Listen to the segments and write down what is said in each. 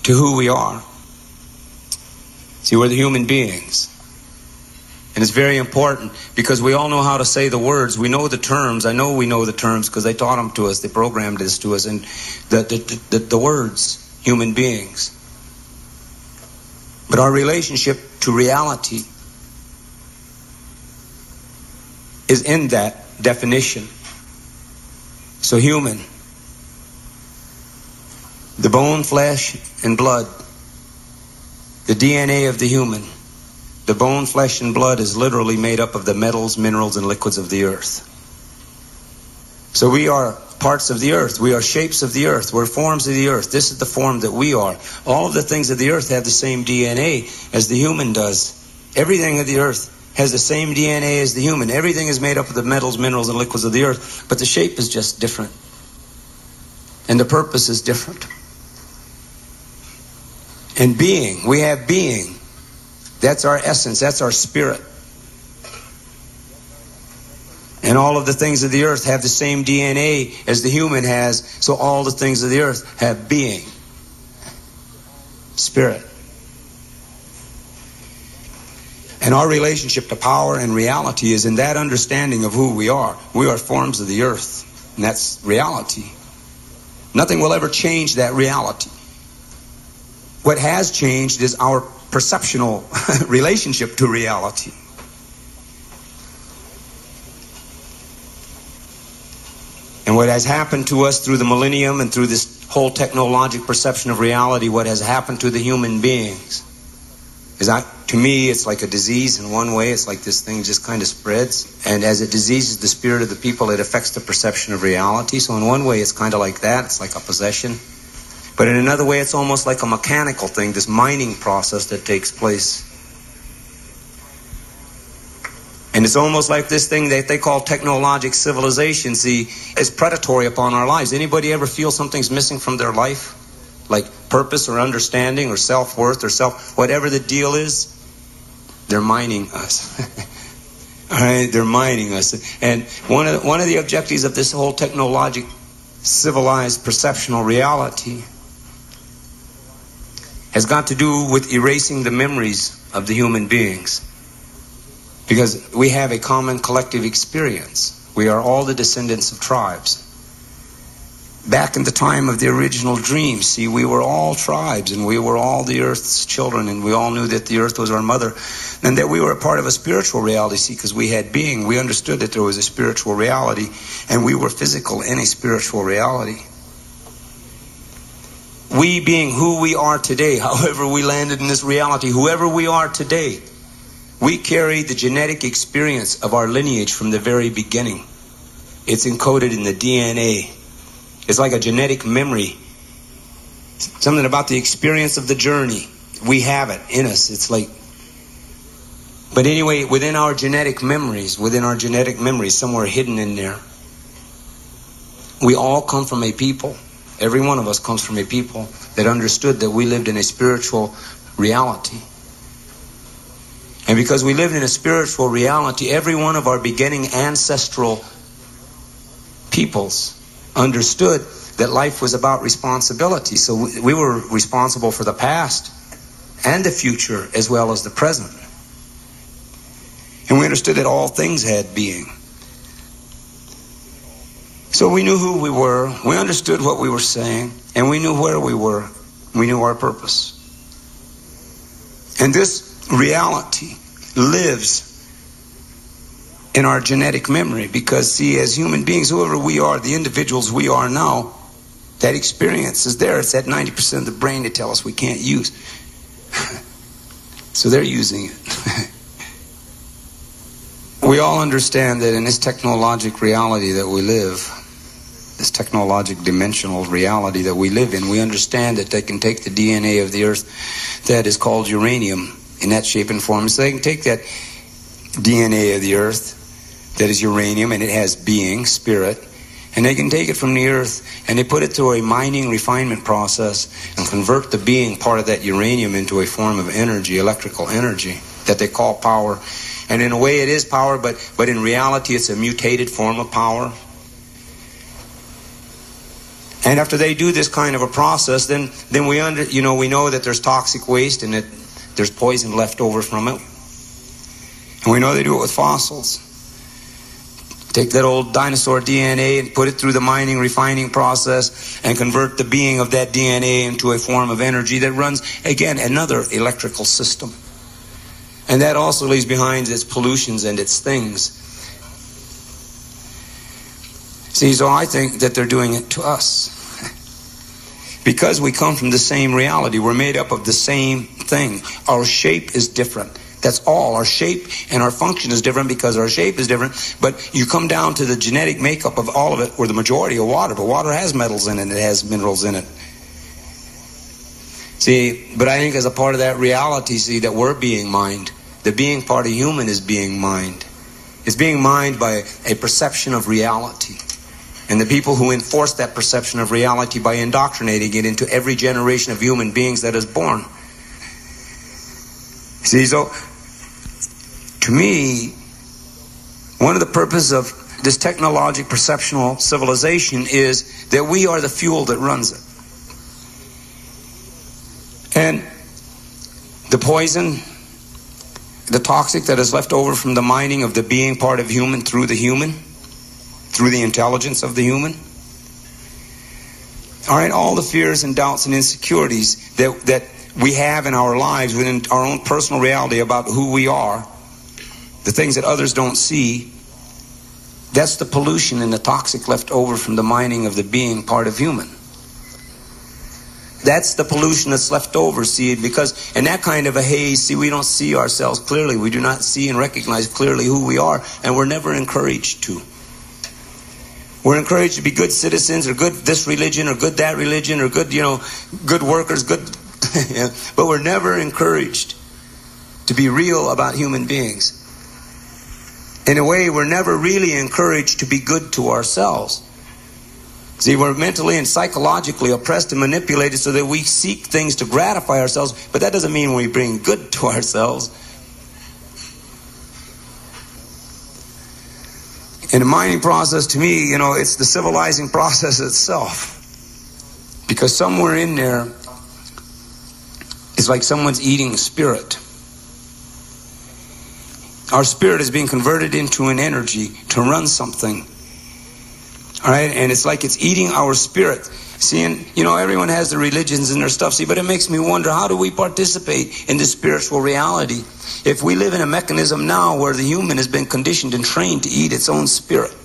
to who we are. See, we're the human beings. And it's very important because we all know how to say the words. We know the terms. I know we know the terms because they taught them to us. They programmed this to us. And the words, human beings. But our relationship to reality is in that definition. So human, the bone, flesh, and blood, the DNA of the human. The bone, flesh, and blood is literally made up of the metals, minerals, and liquids of the earth. So we are parts of the earth. We are shapes of the earth. We're forms of the earth. This is the form that we are. All of the things of the earth have the same DNA as the human does. Everything of the earth has the same DNA as the human. Everything is made up of the metals, minerals, and liquids of the earth. But the shape is just different. And the purpose is different. And being, we have being. That's our essence. That's our spirit. And all of the things of the earth have the same DNA as the human has. So all the things of the earth have being. Spirit. And our relationship to power and reality is in that understanding of who we are. We are forms of the earth. And that's reality. Nothing will ever change that reality. What has changed is our perceptual relationship to reality. And what has happened to us through the millennium and through this whole technologic perception of reality, what has happened to the human beings is, to me, it's like a disease in one way. It's like this thing just kind of spreads. And as it diseases the spirit of the people, it affects the perception of reality. So in one way, it's kind of like that. It's like a possession. But in another way, it's almost like a mechanical thing, this mining process that takes place. And it's almost like this thing that they call technologic civilization, see, is predatory upon our lives. Anybody ever feel something's missing from their life? Like purpose or understanding or self-worth or whatever the deal is? They're mining us. All right, they're mining us. And one of the objectives of this whole technologic civilized perceptional reality has got to do with erasing the memories of the human beings. Because we have a common collective experience. We are all the descendants of tribes. Back in the time of the original dream, see, we were all tribes and we were all the earth's children, and we all knew that the earth was our mother and that we were a part of a spiritual reality, see, because we had being. We understood that there was a spiritual reality and we were physical in a spiritual reality. We being who we are today, however we landed in this reality, whoever we are today, we carry the genetic experience of our lineage from the very beginning. It's encoded in the DNA. It's like a genetic memory. Something about the experience of the journey. We have it in us. It's like, but anyway, within our genetic memories, somewhere hidden in there, we all come from a people. Every one of us comes from a people that understood that we lived in a spiritual reality. And because we lived in a spiritual reality, every one of our beginning ancestral peoples understood that life was about responsibility. So we were responsible for the past and the future as well as the present. And we understood that all things had being. So we knew who we were, we understood what we were saying, and we knew where we were. We knew our purpose. And this reality lives in our genetic memory because, see, as human beings, whoever we are, the individuals we are now, that experience is there. It's that 90% of the brain they tell us we can't use. So they're using it. We all understand that in this technologic reality that we live, this technologic dimensional reality that we live in, we understand that they can take the DNA of the earth that is called uranium in that shape and form. So they can take that DNA of the earth that is uranium and it has being, spirit, and they can take it from the earth and they put it through a mining refinement process and convert the being part of that uranium into a form of energy, electrical energy, that they call power. And in a way it is power, but in reality it's a mutated form of power. And after they do this kind of a process, then we know that there's toxic waste and that there's poison left over from it. And we know they do it with fossils. Take that old dinosaur DNA and put it through the mining, refining process and convert the being of that DNA into a form of energy that runs, again, another electrical system. And that also leaves behind its pollutions and its things. See, so I think that they're doing it to us. Because we come from the same reality. We're made up of the same thing. Our shape is different. That's all. Our shape and our function is different because our shape is different. But you come down to the genetic makeup of all of it, or the majority of water. But water has metals in it. It has minerals in it. See, but I think as a part of that reality, see, that we're being mined. The being part of human is being mined. It's being mined by a perception of reality. And the people who enforce that perception of reality by indoctrinating it into every generation of human beings that is born. See, so to me, one of the purposes of this technologic perceptual civilization is that we are the fuel that runs it. And the poison, the toxic that is left over from the mining of the being part of human through the human, through the intelligence of the human. All right, all the fears and doubts and insecurities that we have in our lives within our own personal reality about who we are, the things that others don't see, that's the pollution and the toxic left over from the mining of the being part of human. That's the pollution that's left over, see, because in that kind of a haze, see, we don't see ourselves clearly. We do not see and recognize clearly who we are, and we're never encouraged to. We're encouraged to be good citizens, or good this religion, or good that religion, or good, good workers, good, but we're never encouraged to be real about human beings. In a way, we're never really encouraged to be good to ourselves. See, we're mentally and psychologically oppressed and manipulated so that we seek things to gratify ourselves, but that doesn't mean we bring good to ourselves. In the mining process, to me, it's the civilizing process itself. Because somewhere in there, it's like someone's eating spirit. Our spirit is being converted into an energy to run something. All right, and it's like it's eating our spirit. See, and everyone has their religions and their stuff. See, but it makes me wonder, how do we participate in this spiritual reality if we live in a mechanism now where the human has been conditioned and trained to eat its own spirit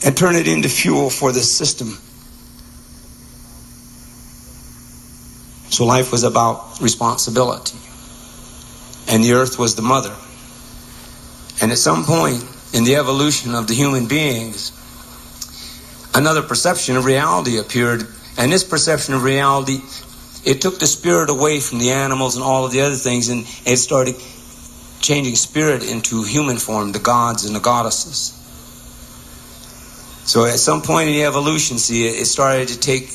and turn it into fuel for this system? So life was about responsibility, and the earth was the mother. And at some point in the evolution of the human beings, another perception of reality appeared. And this perception of reality, it took the spirit away from the animals and all of the other things, and it started changing spirit into human form, the gods and the goddesses. So at some point in the evolution, see, it started to take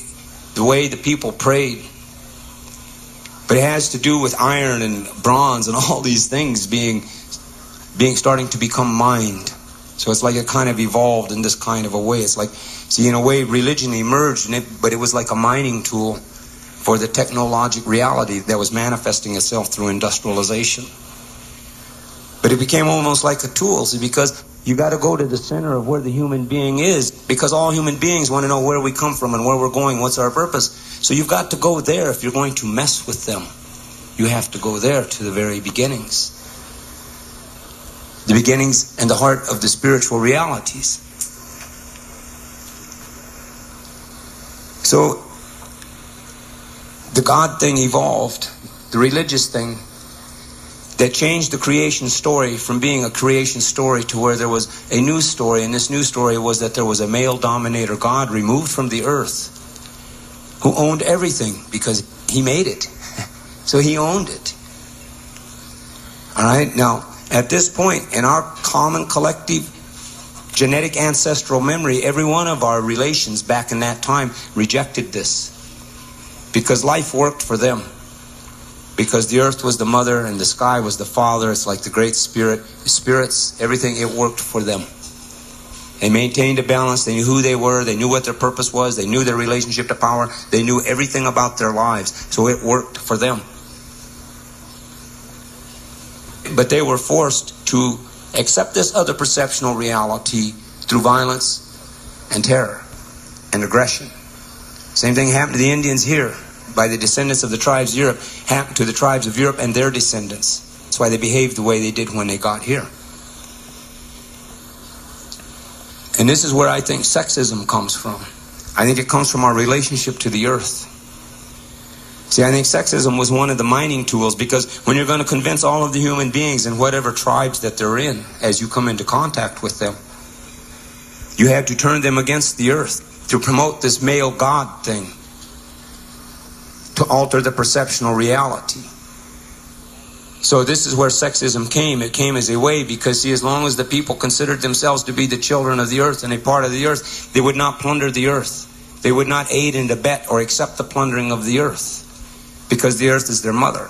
the way the people prayed. But it has to do with iron and bronze and all these things starting to become mined. So it's like it kind of evolved in this kind of a way. It's like, see, in a way, religion emerged, but it was like a mining tool for the technologic reality that was manifesting itself through industrialization. But it became almost like a tool, see, because you got to go to the center of where the human being is, because all human beings want to know where we come from and where we're going, what's our purpose. So you've got to go there if you're going to mess with them. You have to go there to the very beginnings. The beginnings and the heart of the spiritual realities. So the God thing evolved, the religious thing that changed the creation story from being a creation story to where there was a new story, and this new story was that there was a male dominator God removed from the earth who owned everything because he made it. So he owned it. All right, now at this point in our common collective genetic ancestral memory, every one of our relations back in that time rejected this because life worked for them. Because the earth was the mother and the sky was the father. It's like the great spirit, the spirits, everything, it worked for them. They maintained a balance. They knew who they were. They knew what their purpose was. They knew their relationship to power. They knew everything about their lives. So it worked for them. But they were forced to accept this other perceptional reality through violence and terror and aggression. Same thing happened to the Indians here by the descendants of the tribes of Europe, happened to the tribes of Europe and their descendants. That's why they behaved the way they did when they got here. And this is where I think sexism comes from. I think it comes from our relationship to the earth. See, I think sexism was one of the mining tools, because when you're going to convince all of the human beings in whatever tribes that they're in, as you come into contact with them, you have to turn them against the earth to promote this male God thing, to alter the perceptional reality. So this is where sexism came. It came as a way because, see, as long as the people considered themselves to be the children of the earth and a part of the earth, they would not plunder the earth. They would not aid and abet or accept the plundering of the earth, because the earth is their mother.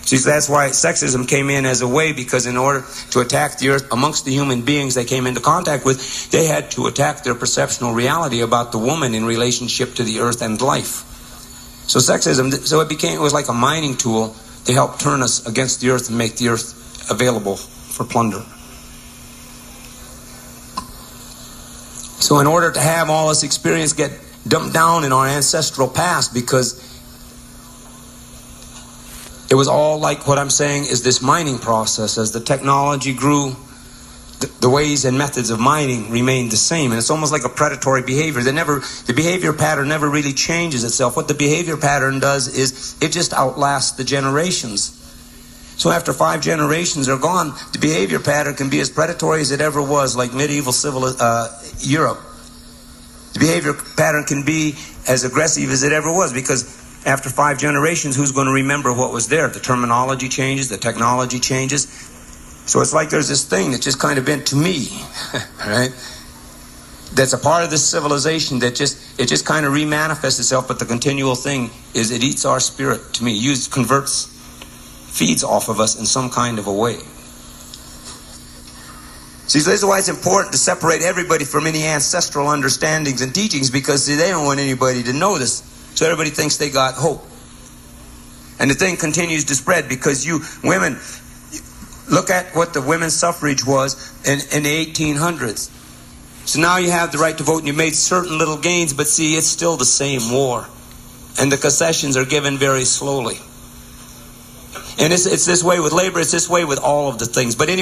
See, that's why sexism came in as a way, because in order to attack the earth amongst the human beings they came into contact with, they had to attack their perceptional reality about the woman in relationship to the earth and life. So sexism, so it was like a mining tool to help turn us against the earth and make the earth available for plunder. So in order to have all this experience get dumped down in our ancestral past, because it was all like what I'm saying is this mining process. As the technology grew, the ways and methods of mining remained the same, and it's almost like a predatory behavior. The behavior pattern never really changes itself. What the behavior pattern does is it just outlasts the generations. So after 5 generations are gone, the behavior pattern can be as predatory as it ever was, like medieval Europe. The behavior pattern can be as aggressive as it ever was, because after 5 generations, who's going to remember what was there? The terminology changes, the technology changes. So it's like there's this thing that's just kind of been, to me, right, that's a part of this civilization that it just kind of remanifests itself, but the continual thing is it eats our spirit, to me. Feeds off of us in some kind of a way. See, this is why it's important to separate everybody from any ancestral understandings and teachings, because see, they don't want anybody to know this. So everybody thinks they got hope. And the thing continues to spread, because you women, look at what the women's suffrage was in the 1800s. So now you have the right to vote, and you made certain little gains, but see, it's still the same war. And the concessions are given very slowly. And it's this way with labor, it's this way with all of the things. But anyway.